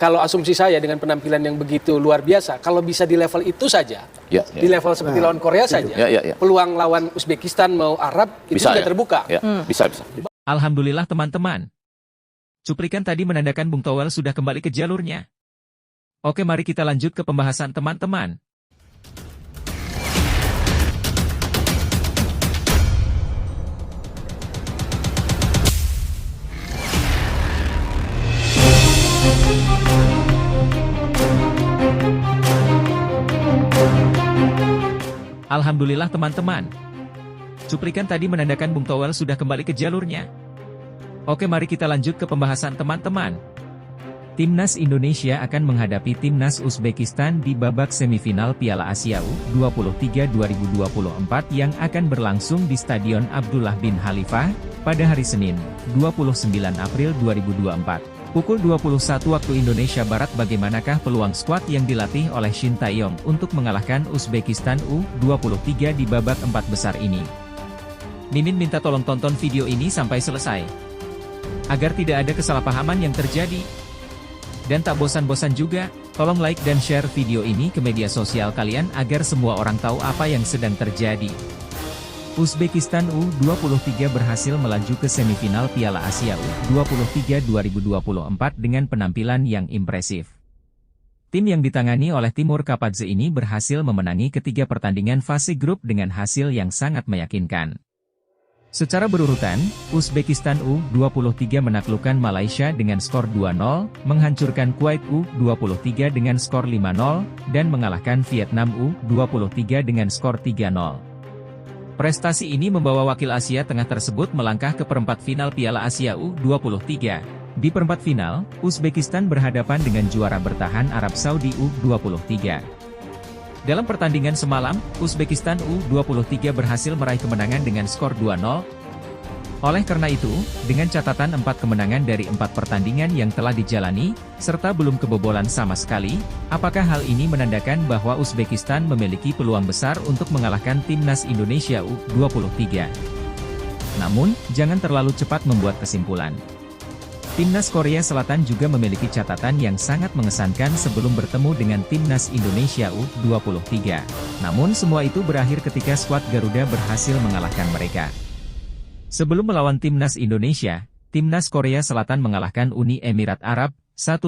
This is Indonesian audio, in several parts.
kalau asumsi saya dengan penampilan yang begitu luar biasa, kalau bisa di level itu saja, di level seperti lawan Korea saja, peluang lawan Uzbekistan mau Arab itu bisa, sudah terbuka. Bisa. Alhamdulillah teman-teman. Cuplikan tadi menandakan Bung Towel sudah kembali ke jalurnya. Oke, mari kita lanjut ke pembahasan teman-teman. Alhamdulillah teman-teman. Cuplikan tadi menandakan Bung Towel sudah kembali ke jalurnya. Oke, mari kita lanjut ke pembahasan teman-teman. Timnas Indonesia akan menghadapi Timnas Uzbekistan di babak semifinal Piala Asia U23 2024 yang akan berlangsung di Stadion Abdullah bin Khalifah pada hari Senin, 29 April 2024. Pukul 21 waktu Indonesia Barat. Bagaimanakah peluang skuad yang dilatih oleh Shin Tae-yong untuk mengalahkan Uzbekistan U23 di babak 4 besar ini? Mimin minta tolong tonton video ini sampai selesai, agar tidak ada kesalahpahaman yang terjadi. Dan tak bosan-bosan juga, tolong like dan share video ini ke media sosial kalian agar semua orang tahu apa yang sedang terjadi. Uzbekistan U23 berhasil melaju ke semifinal Piala Asia U23 2024 dengan penampilan yang impresif. Tim yang ditangani oleh Timur Kapadze ini berhasil memenangi ketiga pertandingan fase grup dengan hasil yang sangat meyakinkan. Secara berurutan, Uzbekistan U23 menaklukkan Malaysia dengan skor 2-0, menghancurkan Kuwait U23 dengan skor 5-0, dan mengalahkan Vietnam U23 dengan skor 3-0. Prestasi ini membawa wakil Asia Tengah tersebut melangkah ke perempat final Piala Asia U23. Di perempat final, Uzbekistan berhadapan dengan juara bertahan Arab Saudi U23. Dalam pertandingan semalam, Uzbekistan U23 berhasil meraih kemenangan dengan skor 2-0. Oleh karena itu, dengan catatan 4 kemenangan dari 4 pertandingan yang telah dijalani, serta belum kebobolan sama sekali, apakah hal ini menandakan bahwa Uzbekistan memiliki peluang besar untuk mengalahkan Timnas Indonesia U23? Namun, jangan terlalu cepat membuat kesimpulan. Timnas Korea Selatan juga memiliki catatan yang sangat mengesankan sebelum bertemu dengan Timnas Indonesia U23. Namun semua itu berakhir ketika skuad Garuda berhasil mengalahkan mereka. Sebelum melawan Timnas Indonesia, Timnas Korea Selatan mengalahkan Uni Emirat Arab 1-0,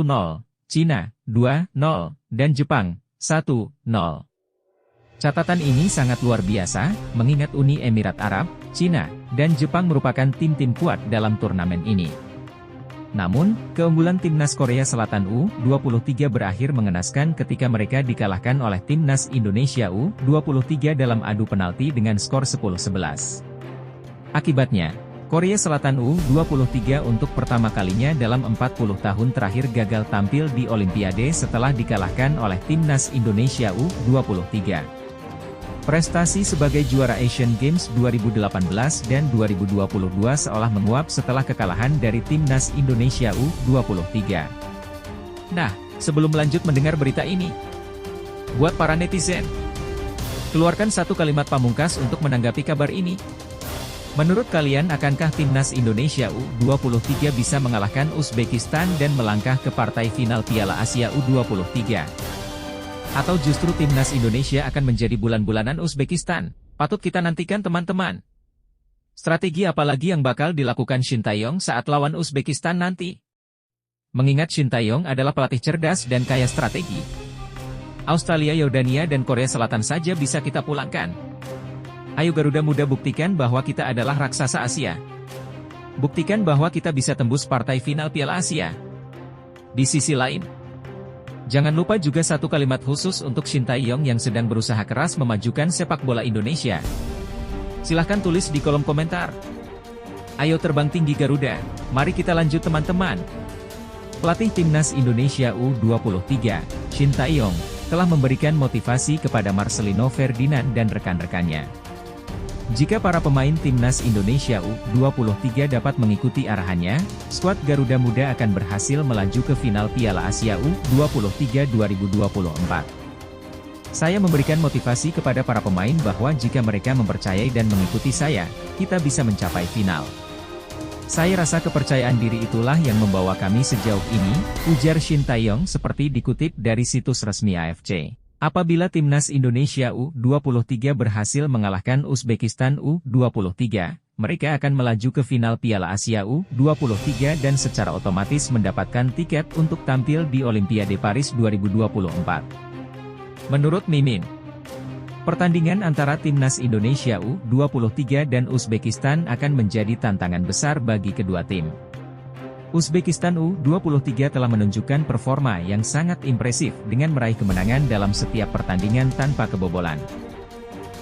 Cina 2-0, dan Jepang 1-0. Catatan ini sangat luar biasa, mengingat Uni Emirat Arab, Cina, dan Jepang merupakan tim-tim kuat dalam turnamen ini. Namun, keunggulan Timnas Korea Selatan U23 berakhir mengenaskan ketika mereka dikalahkan oleh Timnas Indonesia U23 dalam adu penalti dengan skor 10-11. Akibatnya, Korea Selatan U23 untuk pertama kalinya dalam 40 tahun terakhir gagal tampil di Olimpiade setelah dikalahkan oleh Timnas Indonesia U23. Prestasi sebagai juara Asian Games 2018 dan 2022 seolah menguap setelah kekalahan dari Timnas Indonesia U23. Nah, sebelum lanjut mendengar berita ini, buat para netizen, keluarkan satu kalimat pamungkas untuk menanggapi kabar ini. Menurut kalian, akankah Timnas Indonesia U23 bisa mengalahkan Uzbekistan dan melangkah ke partai final Piala Asia U23? Atau justru Timnas Indonesia akan menjadi bulan-bulanan Uzbekistan? Patut kita nantikan teman-teman. Strategi apa lagi yang bakal dilakukan Shin Tae-yong saat lawan Uzbekistan nanti? Mengingat Shin Tae-yong adalah pelatih cerdas dan kaya strategi. Australia, Yordania, dan Korea Selatan saja bisa kita pulangkan. Ayo Garuda Muda, buktikan bahwa kita adalah raksasa Asia. Buktikan bahwa kita bisa tembus partai final Piala Asia. Di sisi lain, jangan lupa juga satu kalimat khusus untuk Shin Tae-yong yang sedang berusaha keras memajukan sepak bola Indonesia. Silahkan tulis di kolom komentar. Ayo terbang tinggi Garuda, mari kita lanjut teman-teman. Pelatih Timnas Indonesia U23, Shin Tae-yong, telah memberikan motivasi kepada Marcelino Ferdinand dan rekan-rekannya. Jika para pemain Timnas Indonesia U23 dapat mengikuti arahannya, skuad Garuda Muda akan berhasil melaju ke final Piala Asia U23 2024. Saya memberikan motivasi kepada para pemain bahwa jika mereka mempercayai dan mengikuti saya, kita bisa mencapai final. Saya rasa kepercayaan diri itulah yang membawa kami sejauh ini, ujar Shin Tae-yong seperti dikutip dari situs resmi AFC. Apabila timnas Indonesia U23 berhasil mengalahkan Uzbekistan U23, mereka akan melaju ke final Piala Asia U23 dan secara otomatis mendapatkan tiket untuk tampil di Olimpiade Paris 2024. Menurut Mimin, pertandingan antara timnas Indonesia U23 dan Uzbekistan akan menjadi tantangan besar bagi kedua tim. Uzbekistan U23 telah menunjukkan performa yang sangat impresif dengan meraih kemenangan dalam setiap pertandingan tanpa kebobolan.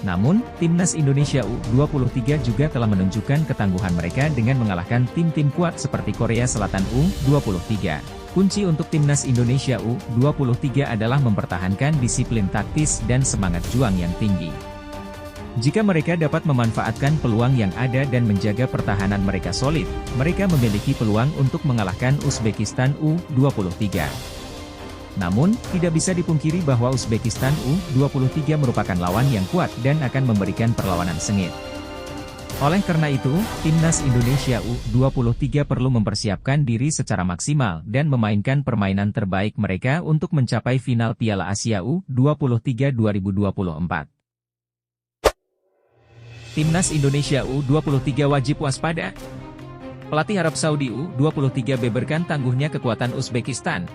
Namun, timnas Indonesia U23 juga telah menunjukkan ketangguhan mereka dengan mengalahkan tim-tim kuat seperti Korea Selatan U23. Kunci untuk timnas Indonesia U23 adalah mempertahankan disiplin taktis dan semangat juang yang tinggi. Jika mereka dapat memanfaatkan peluang yang ada dan menjaga pertahanan mereka solid, mereka memiliki peluang untuk mengalahkan Uzbekistan U23. Namun, tidak bisa dipungkiri bahwa Uzbekistan U23 merupakan lawan yang kuat dan akan memberikan perlawanan sengit. Oleh karena itu, timnas Indonesia U23 perlu mempersiapkan diri secara maksimal dan memainkan permainan terbaik mereka untuk mencapai final Piala Asia U23 2024. Timnas Indonesia U23 wajib waspada. Pelatih Arab Saudi U23 beberkan tangguhnya kekuatan Uzbekistan.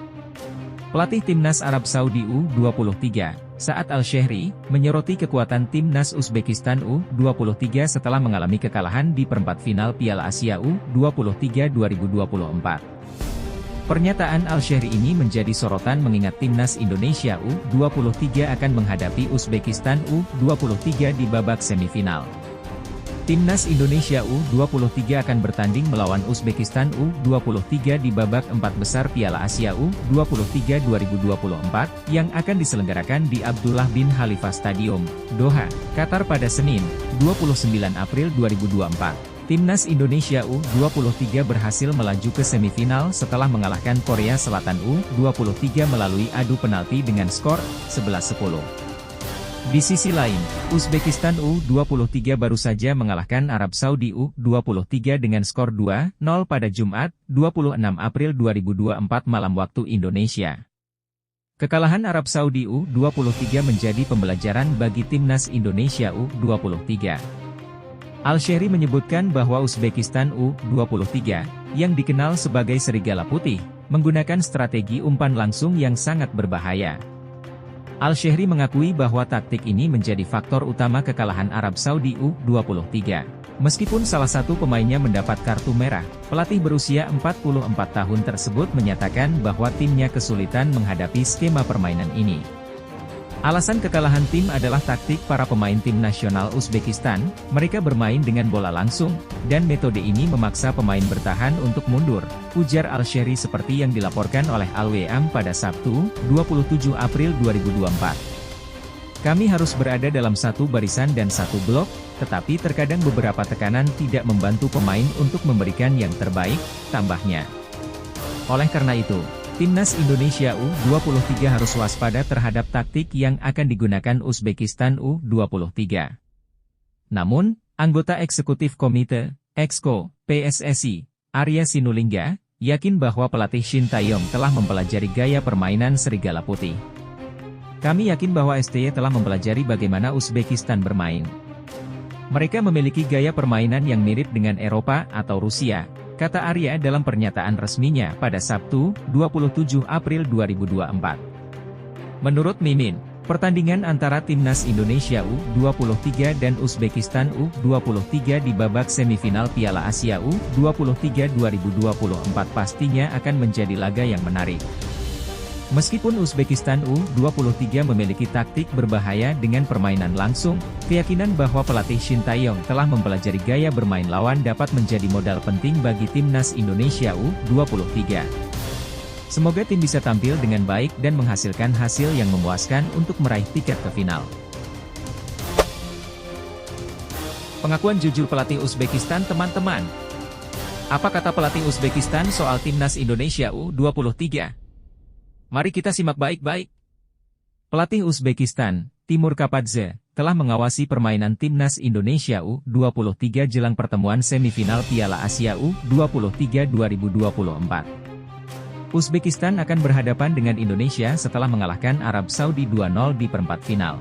Pelatih timnas Arab Saudi U23, Saad Al-Shehri, menyoroti kekuatan timnas Uzbekistan U23 setelah mengalami kekalahan di perempat final Piala Asia U23 2024. Pernyataan Al-Shehri ini menjadi sorotan mengingat timnas Indonesia U23 akan menghadapi Uzbekistan U23 di babak semifinal. Timnas Indonesia U23 akan bertanding melawan Uzbekistan U23 di babak 4 besar Piala Asia U23 2024 yang akan diselenggarakan di Abdullah bin Khalifa Stadium, Doha, Qatar pada Senin, 29 April 2024. Timnas Indonesia U23 berhasil melaju ke semifinal setelah mengalahkan Korea Selatan U23 melalui adu penalti dengan skor 11-10. Di sisi lain, Uzbekistan U23 baru saja mengalahkan Arab Saudi U23 dengan skor 2-0 pada Jumat, 26 April 2024 malam waktu Indonesia. Kekalahan Arab Saudi U23 menjadi pembelajaran bagi timnas Indonesia U23. Al-Shehri menyebutkan bahwa Uzbekistan U23, yang dikenal sebagai Serigala Putih, menggunakan strategi umpan langsung yang sangat berbahaya. Al-Shehri mengakui bahwa taktik ini menjadi faktor utama kekalahan Arab Saudi U23. Meskipun salah satu pemainnya mendapat kartu merah, pelatih berusia 44 tahun tersebut menyatakan bahwa timnya kesulitan menghadapi skema permainan ini. Alasan kekalahan tim adalah taktik para pemain tim nasional Uzbekistan, mereka bermain dengan bola langsung, dan metode ini memaksa pemain bertahan untuk mundur, ujar Al-Shehri seperti yang dilaporkan oleh Al-WM pada Sabtu, 27 April 2024. Kami harus berada dalam satu barisan dan satu blok, tetapi terkadang beberapa tekanan tidak membantu pemain untuk memberikan yang terbaik, tambahnya. Oleh karena itu, timnas Indonesia U23 harus waspada terhadap taktik yang akan digunakan Uzbekistan U23. Namun, anggota eksekutif komite, EXCO, PSSI, Arya Sinulinga, yakin bahwa pelatih Shin Tae-yong telah mempelajari gaya permainan Serigala Putih. Kami yakin bahwa STY telah mempelajari bagaimana Uzbekistan bermain. Mereka memiliki gaya permainan yang mirip dengan Eropa atau Rusia, kata Arya dalam pernyataan resminya pada Sabtu, 27 April 2024. Menurut Mimin, pertandingan antara timnas Indonesia U23 dan Uzbekistan U23 di babak semifinal Piala Asia U23 2024 pastinya akan menjadi laga yang menarik. Meskipun Uzbekistan U23 memiliki taktik berbahaya dengan permainan langsung, keyakinan bahwa pelatih Shin Tae-yong telah mempelajari gaya bermain lawan dapat menjadi modal penting bagi timnas Indonesia U23. Semoga tim bisa tampil dengan baik dan menghasilkan hasil yang memuaskan untuk meraih tiket ke final. Pengakuan jujur pelatih Uzbekistan teman-teman. Apa kata pelatih Uzbekistan soal timnas Indonesia U23? Mari kita simak baik-baik. Pelatih Uzbekistan, Timur Kapadze, telah mengawasi permainan Timnas Indonesia U23 jelang pertemuan semifinal Piala Asia U23 2024. Uzbekistan akan berhadapan dengan Indonesia setelah mengalahkan Arab Saudi 2-0 di perempat final.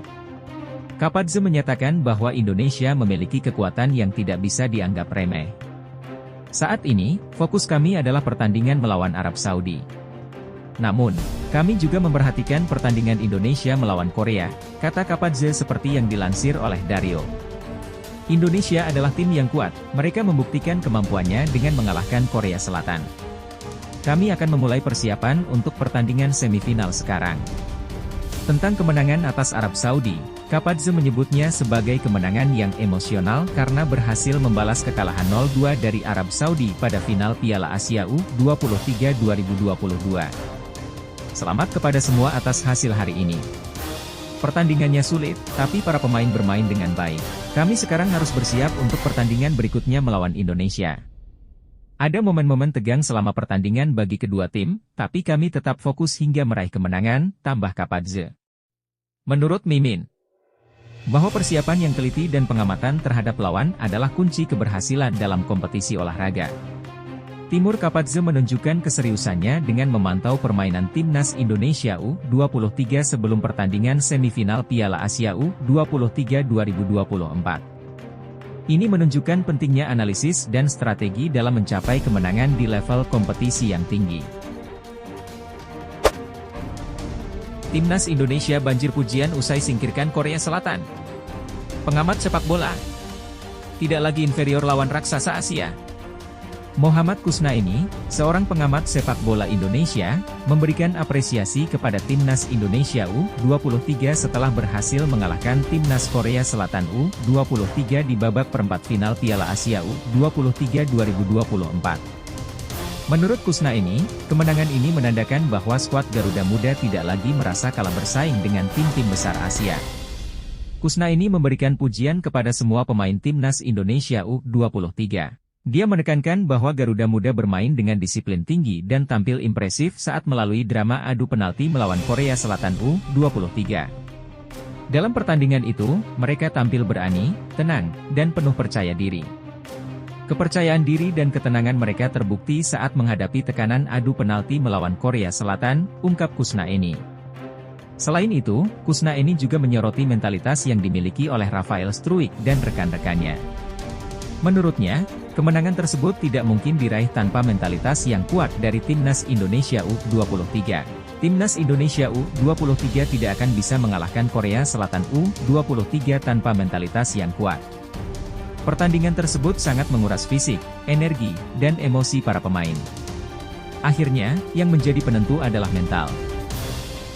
Kapadze menyatakan bahwa Indonesia memiliki kekuatan yang tidak bisa dianggap remeh. Saat ini, fokus kami adalah pertandingan melawan Arab Saudi. Namun, kami juga memperhatikan pertandingan Indonesia melawan Korea, kata Kapadze seperti yang dilansir oleh Dario. Indonesia adalah tim yang kuat, mereka membuktikan kemampuannya dengan mengalahkan Korea Selatan. Kami akan memulai persiapan untuk pertandingan semifinal sekarang. Tentang kemenangan atas Arab Saudi, Kapadze menyebutnya sebagai kemenangan yang emosional karena berhasil membalas kekalahan 0-2 dari Arab Saudi pada final Piala Asia U23 2022. Selamat kepada semua atas hasil hari ini. Pertandingannya sulit, tapi para pemain bermain dengan baik. Kami sekarang harus bersiap untuk pertandingan berikutnya melawan Indonesia. Ada momen-momen tegang selama pertandingan bagi kedua tim, tapi kami tetap fokus hingga meraih kemenangan, tambah Kapadze. Menurut Mimin, bahwa persiapan yang teliti dan pengamatan terhadap lawan adalah kunci keberhasilan dalam kompetisi olahraga. Timur Kapadze menunjukkan keseriusannya dengan memantau permainan Timnas Indonesia U23 sebelum pertandingan semifinal Piala Asia U23 2024. Ini menunjukkan pentingnya analisis dan strategi dalam mencapai kemenangan di level kompetisi yang tinggi. Timnas Indonesia banjir pujian usai singkirkan Korea Selatan. Pengamat sepak bola, tidak lagi inferior lawan raksasa Asia. Muhammad Kusnaini, seorang pengamat sepak bola Indonesia, memberikan apresiasi kepada Timnas Indonesia U23 setelah berhasil mengalahkan Timnas Korea Selatan U23 di babak perempat final Piala Asia U23 2024. Menurut Kusnaini, kemenangan ini menandakan bahwa skuad Garuda Muda tidak lagi merasa kalah bersaing dengan tim-tim besar Asia. Kusnaini memberikan pujian kepada semua pemain Timnas Indonesia U23. Dia menekankan bahwa Garuda Muda bermain dengan disiplin tinggi dan tampil impresif saat melalui drama adu penalti melawan Korea Selatan U23. Dalam pertandingan itu, mereka tampil berani, tenang, dan penuh percaya diri. Kepercayaan diri dan ketenangan mereka terbukti saat menghadapi tekanan adu penalti melawan Korea Selatan, ungkap Kusnaini. Selain itu, Kusnaini juga menyoroti mentalitas yang dimiliki oleh Rafael Struijk dan rekan-rekannya. Menurutnya, kemenangan tersebut tidak mungkin diraih tanpa mentalitas yang kuat dari Timnas Indonesia U23. Timnas Indonesia U23 tidak akan bisa mengalahkan Korea Selatan U23 tanpa mentalitas yang kuat. Pertandingan tersebut sangat menguras fisik, energi, dan emosi para pemain. Akhirnya, yang menjadi penentu adalah mental.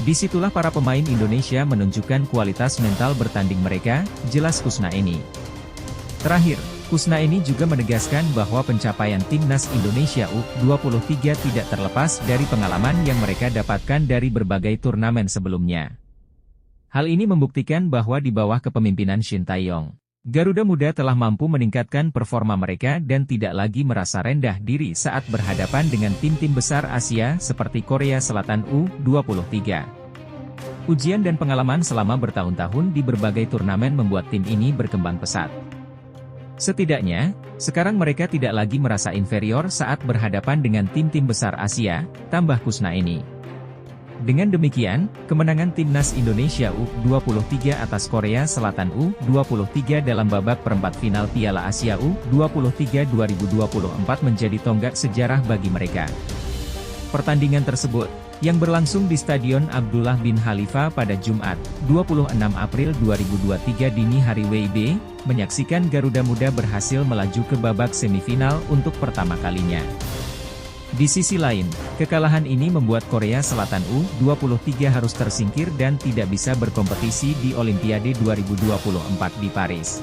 Disitulah para pemain Indonesia menunjukkan kualitas mental bertanding mereka, jelas Kusnaini. Terakhir, Kusnaini juga menegaskan bahwa pencapaian Timnas Indonesia U23 tidak terlepas dari pengalaman yang mereka dapatkan dari berbagai turnamen sebelumnya. Hal ini membuktikan bahwa di bawah kepemimpinan Shin Tae-yong, Garuda Muda telah mampu meningkatkan performa mereka dan tidak lagi merasa rendah diri saat berhadapan dengan tim-tim besar Asia seperti Korea Selatan U23. Ujian dan pengalaman selama bertahun-tahun di berbagai turnamen membuat tim ini berkembang pesat. Setidaknya, sekarang mereka tidak lagi merasa inferior saat berhadapan dengan tim-tim besar Asia, tambah Kusnaini. Dengan demikian, kemenangan Timnas Indonesia U23 atas Korea Selatan U23 dalam babak perempat final Piala Asia U23 2024 menjadi tonggak sejarah bagi mereka. Pertandingan tersebut, yang berlangsung di Stadion Abdullah bin Khalifa pada Jumat, 26 April 2023 dini hari WIB, menyaksikan Garuda Muda berhasil melaju ke babak semifinal untuk pertama kalinya. Di sisi lain, kekalahan ini membuat Korea Selatan U23 harus tersingkir dan tidak bisa berkompetisi di Olimpiade 2024 di Paris.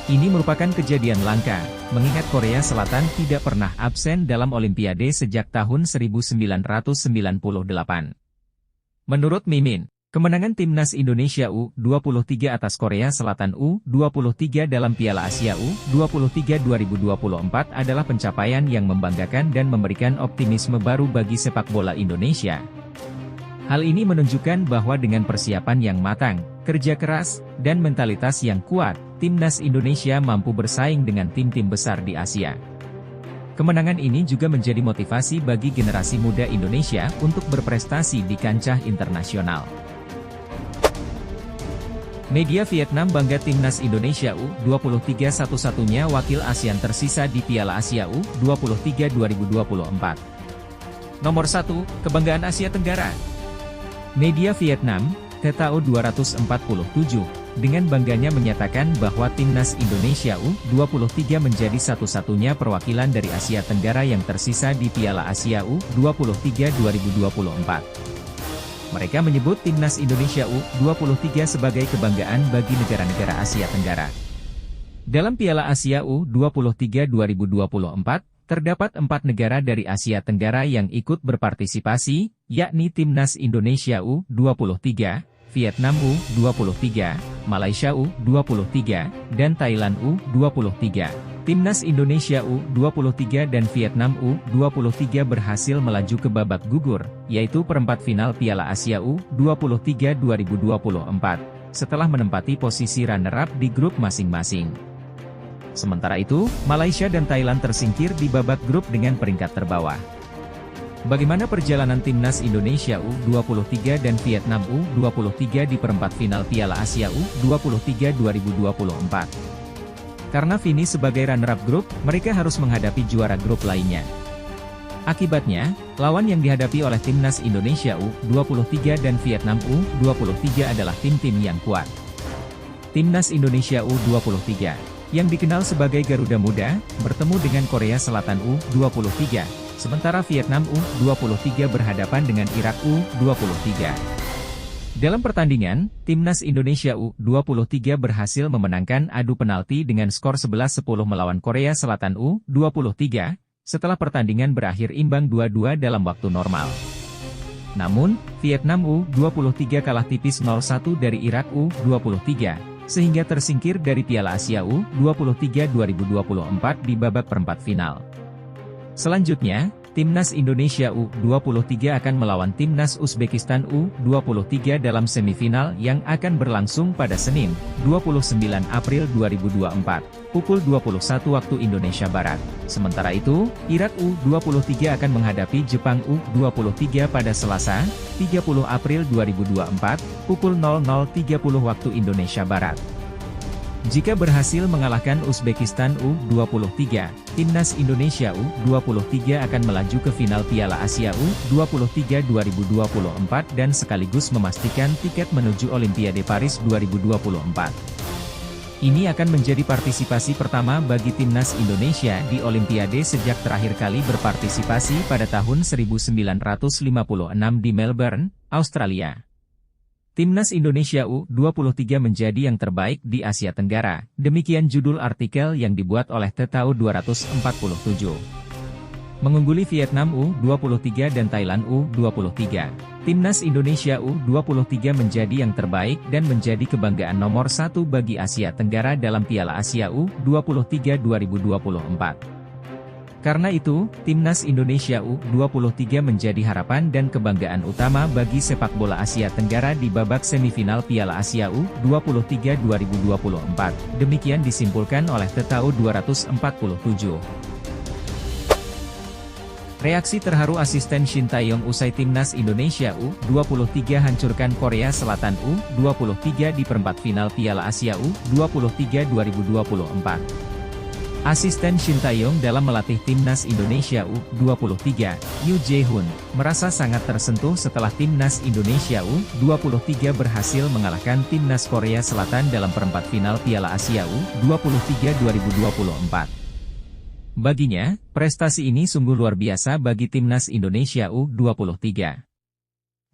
Ini merupakan kejadian langka, mengingat Korea Selatan tidak pernah absen dalam Olimpiade sejak tahun 1998. Menurut Mimin, kemenangan Timnas Indonesia U23 atas Korea Selatan U23 dalam Piala Asia U23 2024 adalah pencapaian yang membanggakan dan memberikan optimisme baru bagi sepak bola Indonesia. Hal ini menunjukkan bahwa dengan persiapan yang matang, kerja keras, dan mentalitas yang kuat, Timnas Indonesia mampu bersaing dengan tim-tim besar di Asia. Kemenangan ini juga menjadi motivasi bagi generasi muda Indonesia untuk berprestasi di kancah internasional. Media Vietnam bangga Timnas Indonesia U23 satu-satunya wakil ASEAN tersisa di Piala Asia U23 2024. Nomor 1, Kebanggaan Asia Tenggara. Media Vietnam, TTAO 247, dengan bangganya menyatakan bahwa Timnas Indonesia U23 menjadi satu-satunya perwakilan dari Asia Tenggara yang tersisa di Piala Asia U23 2024. Mereka menyebut Timnas Indonesia U23 sebagai kebanggaan bagi negara-negara Asia Tenggara. Dalam Piala Asia U23 2024, terdapat 4 negara dari Asia Tenggara yang ikut berpartisipasi, yakni Timnas Indonesia U23, Vietnam U23, Malaysia U23, dan Thailand U23. Timnas Indonesia U23 dan Vietnam U23 berhasil melaju ke babak gugur, yaitu perempat final Piala Asia U23 2024, setelah menempati posisi runner-up di grup masing-masing. Sementara itu, Malaysia dan Thailand tersingkir di babak grup dengan peringkat terbawah. Bagaimana perjalanan Timnas Indonesia U23 dan Vietnam U23 di perempat final Piala Asia U23 2024? Karena finish sebagai runner-up grup, mereka harus menghadapi juara grup lainnya. Akibatnya, lawan yang dihadapi oleh Timnas Indonesia U23 dan Vietnam U23 adalah tim-tim yang kuat. Timnas Indonesia U23, yang dikenal sebagai Garuda Muda, bertemu dengan Korea Selatan U23, sementara Vietnam U23 berhadapan dengan Irak U23. Dalam pertandingan, Timnas Indonesia U23 berhasil memenangkan adu penalti dengan skor 11-10 melawan Korea Selatan U23, setelah pertandingan berakhir imbang 2-2 dalam waktu normal. Namun, Vietnam U23 kalah tipis 0-1 dari Irak U23, sehingga tersingkir dari Piala Asia U23 2024 di babak perempat final. Selanjutnya, Timnas Indonesia U23 akan melawan Timnas Uzbekistan U23 dalam semifinal yang akan berlangsung pada Senin, 29 April 2024, pukul 21 waktu Indonesia Barat. Sementara itu, Irak U23 akan menghadapi Jepang U23 pada Selasa, 30 April 2024, pukul 00.30 waktu Indonesia Barat. Jika berhasil mengalahkan Uzbekistan U23, Timnas Indonesia U23 akan melaju ke final Piala Asia U23 2024 dan sekaligus memastikan tiket menuju Olimpiade Paris 2024. Ini akan menjadi partisipasi pertama bagi Timnas Indonesia di Olimpiade sejak terakhir kali berpartisipasi pada tahun 1956 di Melbourne, Australia. Timnas Indonesia U23 menjadi yang terbaik di Asia Tenggara, demikian judul artikel yang dibuat oleh TTAO 247. Mengungguli Vietnam U23 dan Thailand U23, Timnas Indonesia U23 menjadi yang terbaik dan menjadi kebanggaan nomor 1 bagi Asia Tenggara dalam Piala Asia U23 2024. Karena itu, Timnas Indonesia U23 menjadi harapan dan kebanggaan utama bagi sepak bola Asia Tenggara di babak semifinal Piala Asia U23 2024. Demikian disimpulkan oleh TTAO 247. Reaksi terharu asisten Shin Tae-yong usai Timnas Indonesia U23 hancurkan Korea Selatan U23 di perempat final Piala Asia U23 2024. Asisten Shin Tae-yong dalam melatih Timnas Indonesia U23, Yoo Jae-hoon, merasa sangat tersentuh setelah Timnas Indonesia U23 berhasil mengalahkan Timnas Korea Selatan dalam perempat final Piala Asia U23 2024. Baginya, prestasi ini sungguh luar biasa bagi Timnas Indonesia U23.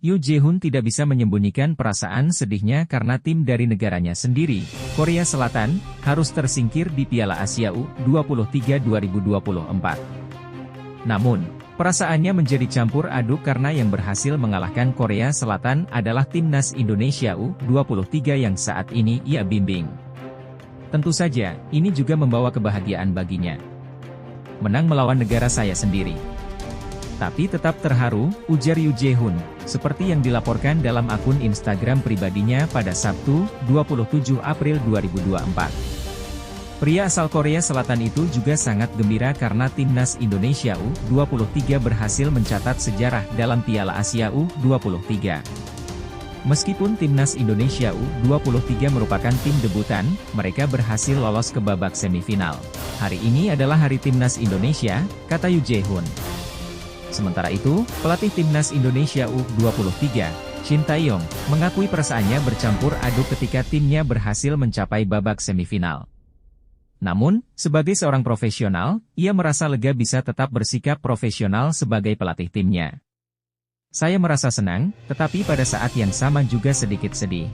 Yoo Jae-hoon tidak bisa menyembunyikan perasaan sedihnya karena tim dari negaranya sendiri, Korea Selatan, harus tersingkir di Piala Asia U23 2024. Namun, perasaannya menjadi campur aduk karena yang berhasil mengalahkan Korea Selatan adalah Timnas Indonesia U23 yang saat ini ia bimbing. Tentu saja, ini juga membawa kebahagiaan baginya. Menang melawan negara saya sendiri. Tapi tetap terharu, ujar Yoo Jae-hoon, seperti yang dilaporkan dalam akun Instagram pribadinya pada Sabtu, 27 April 2024. Pria asal Korea Selatan itu juga sangat gembira karena timnas Indonesia U23 berhasil mencatat sejarah dalam Piala Asia U23. Meskipun timnas Indonesia U23 merupakan tim debutan, mereka berhasil lolos ke babak semifinal. Hari ini adalah hari timnas Indonesia, kata Yoo Jae-hoon. Sementara itu, pelatih timnas Indonesia U23, Shin Tae-yong, mengakui perasaannya bercampur aduk ketika timnya berhasil mencapai babak semifinal. Namun, sebagai seorang profesional, ia merasa lega bisa tetap bersikap profesional sebagai pelatih timnya. Saya merasa senang, tetapi pada saat yang sama juga sedikit sedih.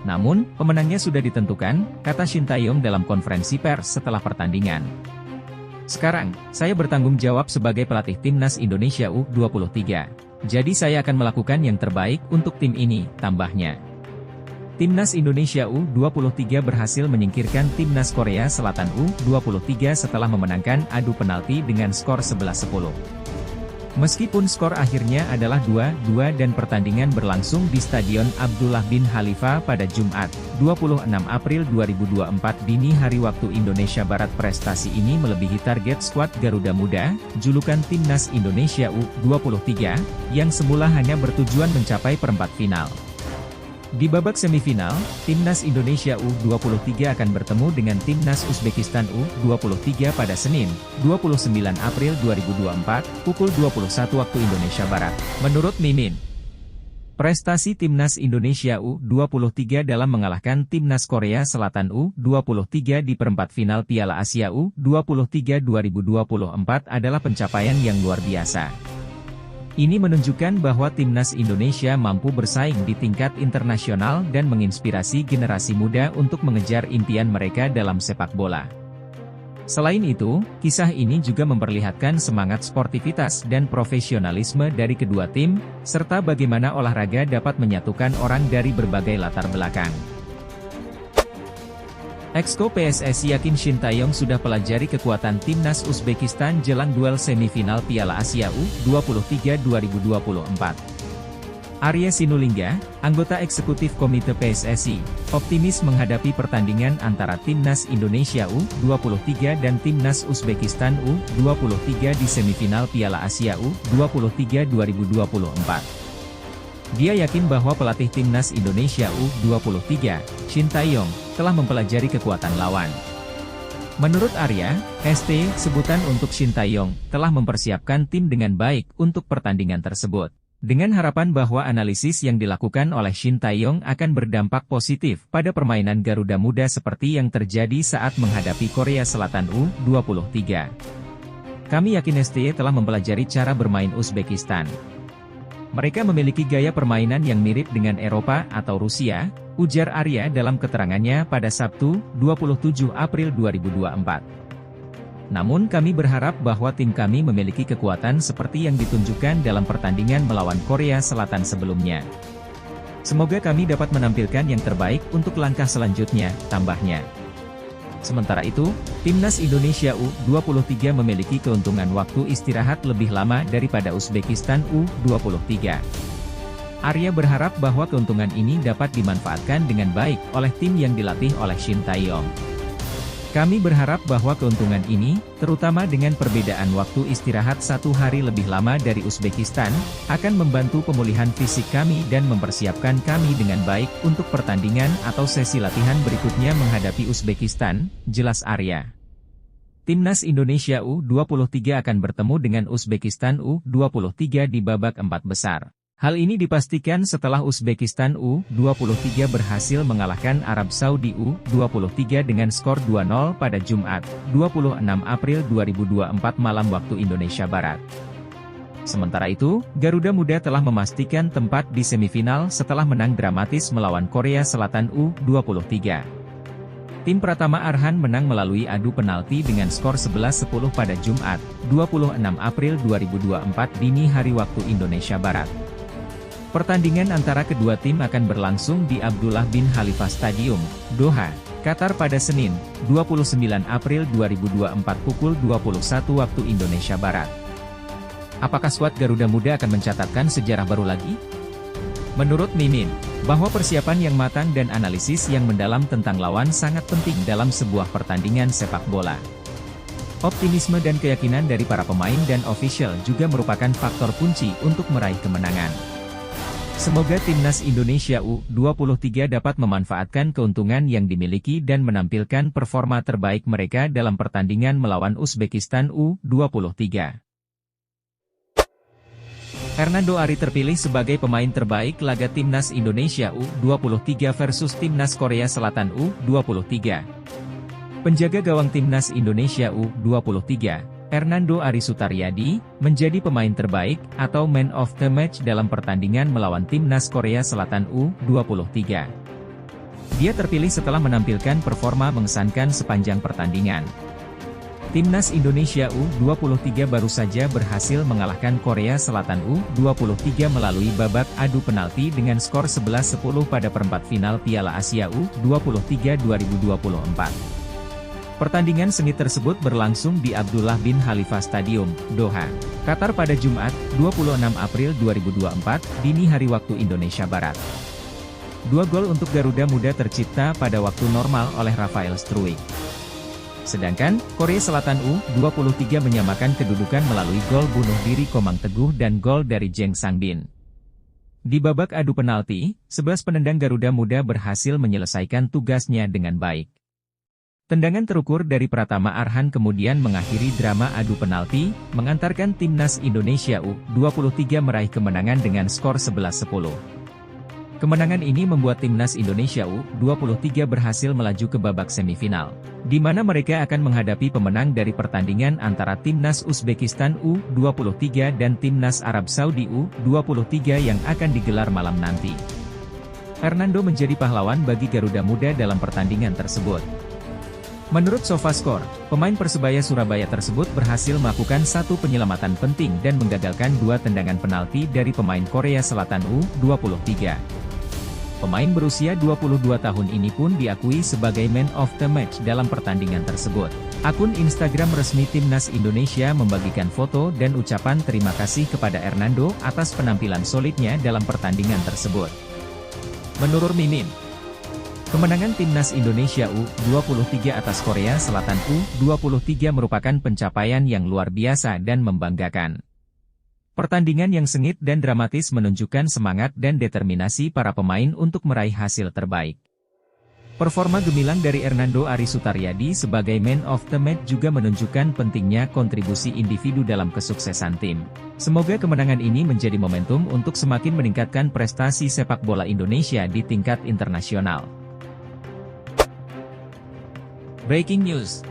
Namun, pemenangnya sudah ditentukan, kata Shin Tae-yong dalam konferensi pers setelah pertandingan. Sekarang, saya bertanggung jawab sebagai pelatih timnas Indonesia U23. Jadi saya akan melakukan yang terbaik untuk tim ini, tambahnya. Timnas Indonesia U23 berhasil menyingkirkan timnas Korea Selatan U23 setelah memenangkan adu penalti dengan skor 11-10. Meskipun skor akhirnya adalah 2-2 dan pertandingan berlangsung di Stadion Abdullah bin Khalifa pada Jumat, 26 April 2024 dini hari waktu Indonesia Barat, prestasi ini melebihi target skuad Garuda Muda, julukan timnas Indonesia U23, yang semula hanya bertujuan mencapai perempat final. Di babak semifinal, timnas Indonesia U23 akan bertemu dengan timnas Uzbekistan U23 pada Senin, 29 April 2024, pukul 21 waktu Indonesia Barat. Menurut Mimin, prestasi timnas Indonesia U23 dalam mengalahkan timnas Korea Selatan U23 di perempat final Piala Asia U23 2024 adalah pencapaian yang luar biasa. Ini menunjukkan bahwa timnas Indonesia mampu bersaing di tingkat internasional dan menginspirasi generasi muda untuk mengejar impian mereka dalam sepak bola. Selain itu, kisah ini juga memperlihatkan semangat sportivitas dan profesionalisme dari kedua tim, serta bagaimana olahraga dapat menyatukan orang dari berbagai latar belakang. Exco PSSI yakin Shin Tae-yong sudah pelajari kekuatan timnas Uzbekistan jelang duel semifinal Piala Asia U23 2024. Arya Sinulinga, anggota eksekutif Komite PSSI, optimis menghadapi pertandingan antara timnas Indonesia U23 dan timnas Uzbekistan U23 di semifinal Piala Asia U23 2024. Dia yakin bahwa pelatih timnas Indonesia U23, Shin Tae-yong, telah mempelajari kekuatan lawan. Menurut Arya, ST, sebutan untuk Shin Tae-yong, telah mempersiapkan tim dengan baik untuk pertandingan tersebut. Dengan harapan bahwa analisis yang dilakukan oleh Shin Tae-yong akan berdampak positif pada permainan Garuda Muda seperti yang terjadi saat menghadapi Korea Selatan U23. Kami yakin ST telah mempelajari cara bermain Uzbekistan. Mereka memiliki gaya permainan yang mirip dengan Eropa atau Rusia, ujar Arya dalam keterangannya pada Sabtu, 27 April 2024. Namun kami berharap bahwa tim kami memiliki kekuatan seperti yang ditunjukkan dalam pertandingan melawan Korea Selatan sebelumnya. Semoga kami dapat menampilkan yang terbaik untuk langkah selanjutnya, tambahnya. Sementara itu, timnas Indonesia U23 memiliki keuntungan waktu istirahat lebih lama daripada Uzbekistan U23. Arya berharap bahwa keuntungan ini dapat dimanfaatkan dengan baik oleh tim yang dilatih oleh Shin Tae-yong. Kami berharap bahwa keuntungan ini, terutama dengan perbedaan waktu istirahat 1 hari lebih lama dari Uzbekistan, akan membantu pemulihan fisik kami dan mempersiapkan kami dengan baik untuk pertandingan atau sesi latihan berikutnya menghadapi Uzbekistan, jelas Arya. Timnas Indonesia U23 akan bertemu dengan Uzbekistan U23 di babak 4 besar. Hal ini dipastikan setelah Uzbekistan U23 berhasil mengalahkan Arab Saudi U23 dengan skor 2-0 pada Jumat, 26 April 2024 malam waktu Indonesia Barat. Sementara itu, Garuda Muda telah memastikan tempat di semifinal setelah menang dramatis melawan Korea Selatan U23. Tim Pratama Arhan menang melalui adu penalti dengan skor 11-10 pada Jumat, 26 April 2024 dini hari waktu Indonesia Barat. Pertandingan antara kedua tim akan berlangsung di Abdullah bin Khalifa Stadium, Doha, Qatar pada Senin, 29 April 2024 pukul 21 waktu Indonesia Barat. Apakah skuad Garuda Muda akan mencatatkan sejarah baru lagi? Menurut Mimin, bahwa persiapan yang matang dan analisis yang mendalam tentang lawan sangat penting dalam sebuah pertandingan sepak bola. Optimisme dan keyakinan dari para pemain dan ofisial juga merupakan faktor kunci untuk meraih kemenangan. Semoga Timnas Indonesia U23 dapat memanfaatkan keuntungan yang dimiliki dan menampilkan performa terbaik mereka dalam pertandingan melawan Uzbekistan U23. Hernando Ari terpilih sebagai pemain terbaik laga Timnas Indonesia U23 versus Timnas Korea Selatan U23. Penjaga gawang Timnas Indonesia U23, Hernando Ari Sutaryadi, menjadi pemain terbaik atau man of the match dalam pertandingan melawan Timnas Korea Selatan U23. Dia terpilih setelah menampilkan performa mengesankan sepanjang pertandingan. Timnas Indonesia U23 baru saja berhasil mengalahkan Korea Selatan U23 melalui babak adu penalti dengan skor 11-10 pada perempat final Piala Asia U23 2024. Pertandingan sengit tersebut berlangsung di Abdullah bin Khalifa Stadium, Doha, Qatar pada Jumat, 26 April 2024, dini hari waktu Indonesia Barat. 2 gol untuk Garuda Muda tercipta pada waktu normal oleh Rafael Struijk. Sedangkan, Korea Selatan U23 menyamakan kedudukan melalui gol bunuh diri Komang Teguh dan gol dari Jeng Sangbin. Di babak adu penalti, 11 penendang Garuda Muda berhasil menyelesaikan tugasnya dengan baik. Tendangan terukur dari Pratama Arhan kemudian mengakhiri drama adu penalti, mengantarkan Timnas Indonesia U23 meraih kemenangan dengan skor 11-10. Kemenangan ini membuat Timnas Indonesia U23 berhasil melaju ke babak semifinal, di mana mereka akan menghadapi pemenang dari pertandingan antara Timnas Uzbekistan U23 dan Timnas Arab Saudi U23 yang akan digelar malam nanti. Hernando menjadi pahlawan bagi Garuda Muda dalam pertandingan tersebut. Menurut SofaScore, pemain Persebaya Surabaya tersebut berhasil melakukan satu penyelamatan penting dan menggagalkan 2 tendangan penalti dari pemain Korea Selatan U23. Pemain berusia 22 tahun ini pun diakui sebagai man of the match dalam pertandingan tersebut. Akun Instagram resmi Timnas Indonesia membagikan foto dan ucapan terima kasih kepada Hernando atas penampilan solidnya dalam pertandingan tersebut. Menurut Mimin, kemenangan Timnas Indonesia U23 atas Korea Selatan U23 merupakan pencapaian yang luar biasa dan membanggakan. Pertandingan yang sengit dan dramatis menunjukkan semangat dan determinasi para pemain untuk meraih hasil terbaik. Performa gemilang dari Hernando Ari Sutaryadi sebagai man of the match juga menunjukkan pentingnya kontribusi individu dalam kesuksesan tim. Semoga kemenangan ini menjadi momentum untuk semakin meningkatkan prestasi sepak bola Indonesia di tingkat internasional. Breaking news.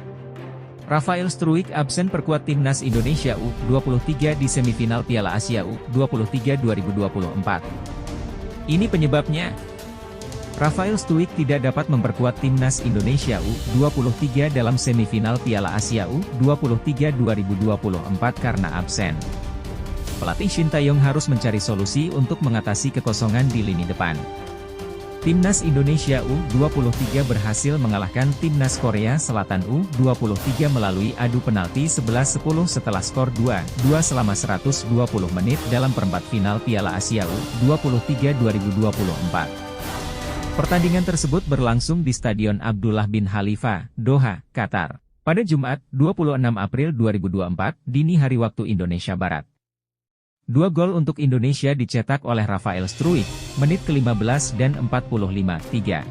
Rafael Struijk absen perkuat Timnas Indonesia U23 di semifinal Piala Asia U23 2024. Ini penyebabnya. Rafael Struijk tidak dapat memperkuat Timnas Indonesia U23 dalam semifinal Piala Asia U23 2024 karena absen. Pelatih Shin Tae-yong harus mencari solusi untuk mengatasi kekosongan di lini depan. Timnas Indonesia U23 berhasil mengalahkan Timnas Korea Selatan U23 melalui adu penalti 11-10 setelah skor 2-2 selama 120 menit dalam perempat final Piala Asia U23 2024. Pertandingan tersebut berlangsung di Stadion Abdullah bin Khalifa, Doha, Qatar, pada Jumat, 26 April 2024, dini hari waktu Indonesia Barat. 2 gol untuk Indonesia dicetak oleh Rafael Struijk, menit ke-15 dan 45-3.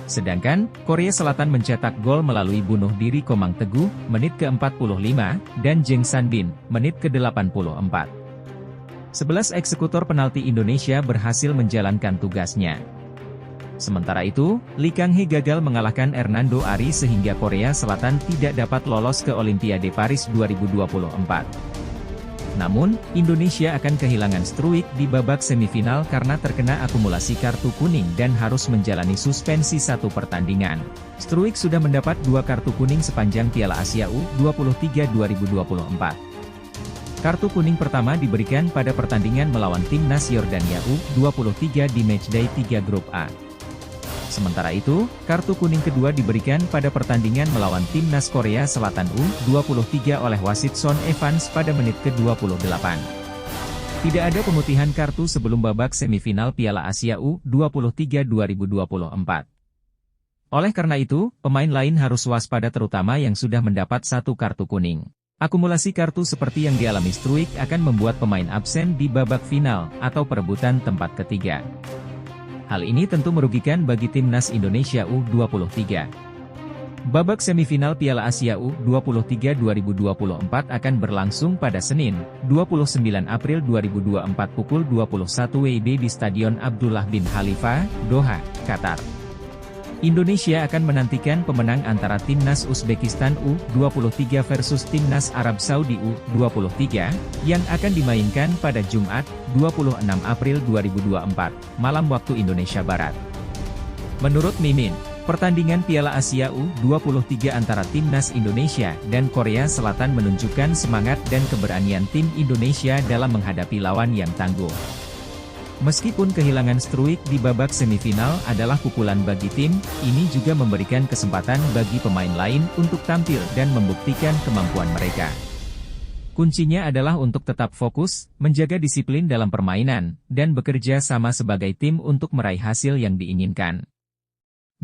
Sedangkan, Korea Selatan mencetak gol melalui bunuh diri Komang Teguh, menit ke-45, dan Jeng Sangbin, menit ke-84. 11 eksekutor penalti Indonesia berhasil menjalankan tugasnya. Sementara itu, Lee Kang-hee gagal mengalahkan Hernando Ari sehingga Korea Selatan tidak dapat lolos ke Olimpiade Paris 2024. Namun, Indonesia akan kehilangan Struijk di babak semifinal karena terkena akumulasi kartu kuning dan harus menjalani suspensi 1 pertandingan. Struijk sudah mendapat 2 kartu kuning sepanjang Piala Asia U23 2024. Kartu kuning pertama diberikan pada pertandingan melawan Timnas Yordania U23 di matchday 3 Grup A. Sementara itu, kartu kuning kedua diberikan pada pertandingan melawan Timnas Korea Selatan U23 oleh wasit Son Evans pada menit ke-28. Tidak ada pemutihan kartu sebelum babak semifinal Piala Asia U23 2024. Oleh karena itu, pemain lain harus waspada terutama yang sudah mendapat satu kartu kuning. Akumulasi kartu seperti yang dialami Struijk akan membuat pemain absen di babak final atau perebutan tempat ketiga. Hal ini tentu merugikan bagi Timnas Indonesia U23. Babak semifinal Piala Asia U23 2024 akan berlangsung pada Senin, 29 April 2024 pukul 21 WIB di Stadion Abdullah bin Khalifa, Doha, Qatar. Indonesia akan menantikan pemenang antara Timnas Uzbekistan U23 versus Timnas Arab Saudi U23, yang akan dimainkan pada Jumat, 26 April 2024, malam waktu Indonesia Barat. Menurut Mimin, pertandingan Piala Asia U23 antara Timnas Indonesia dan Korea Selatan menunjukkan semangat dan keberanian tim Indonesia dalam menghadapi lawan yang tangguh. Meskipun kehilangan Struijk di babak semifinal adalah pukulan bagi tim, ini juga memberikan kesempatan bagi pemain lain untuk tampil dan membuktikan kemampuan mereka. Kuncinya adalah untuk tetap fokus, menjaga disiplin dalam permainan, dan bekerja sama sebagai tim untuk meraih hasil yang diinginkan.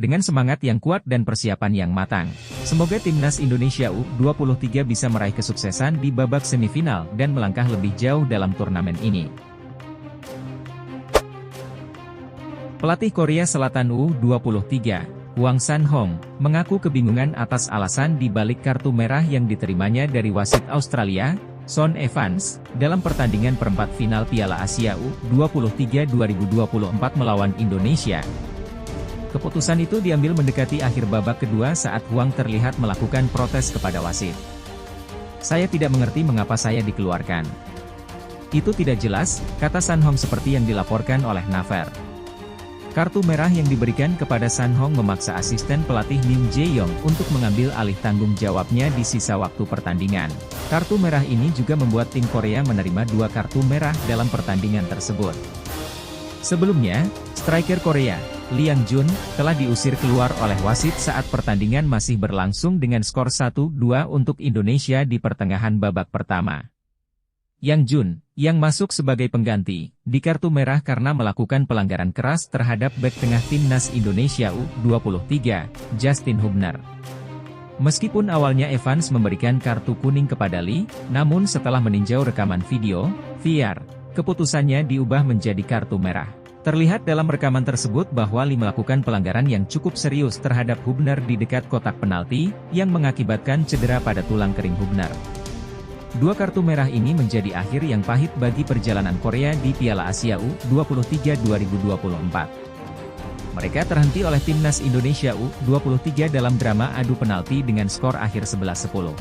Dengan semangat yang kuat dan persiapan yang matang, semoga Timnas Indonesia U23 bisa meraih kesuksesan di babak semifinal dan melangkah lebih jauh dalam turnamen ini. Pelatih Korea Selatan U23, Hwang San-hong, mengaku kebingungan atas alasan di balik kartu merah yang diterimanya dari wasit Australia, Son Evans, dalam pertandingan perempat final Piala Asia U23 2024 melawan Indonesia. Keputusan itu diambil mendekati akhir babak kedua saat Hwang terlihat melakukan protes kepada wasit. "Saya tidak mengerti mengapa saya dikeluarkan. Itu tidak jelas," kata San-hong seperti yang dilaporkan oleh Naver. Kartu merah yang diberikan kepada San-hong memaksa asisten pelatih Lim Jae-yong untuk mengambil alih tanggung jawabnya di sisa waktu pertandingan. Kartu merah ini juga membuat tim Korea menerima 2 kartu merah dalam pertandingan tersebut. Sebelumnya, striker Korea, Lee Yang Jun, telah diusir keluar oleh wasit saat pertandingan masih berlangsung dengan skor 1-2 untuk Indonesia di pertengahan babak pertama. Yang Jun, yang masuk sebagai pengganti, di kartu merah karena melakukan pelanggaran keras terhadap bek tengah Timnas Indonesia U23, Justin Hubner. Meskipun awalnya Evans memberikan kartu kuning kepada Lee, namun setelah meninjau rekaman video, VAR, keputusannya diubah menjadi kartu merah. Terlihat dalam rekaman tersebut bahwa Lee melakukan pelanggaran yang cukup serius terhadap Hubner di dekat kotak penalti, yang mengakibatkan cedera pada tulang kering Hubner. 2 kartu merah ini menjadi akhir yang pahit bagi perjalanan Korea di Piala Asia U23 2024. Mereka terhenti oleh Timnas Indonesia U23 dalam drama adu penalti dengan skor akhir 11-10.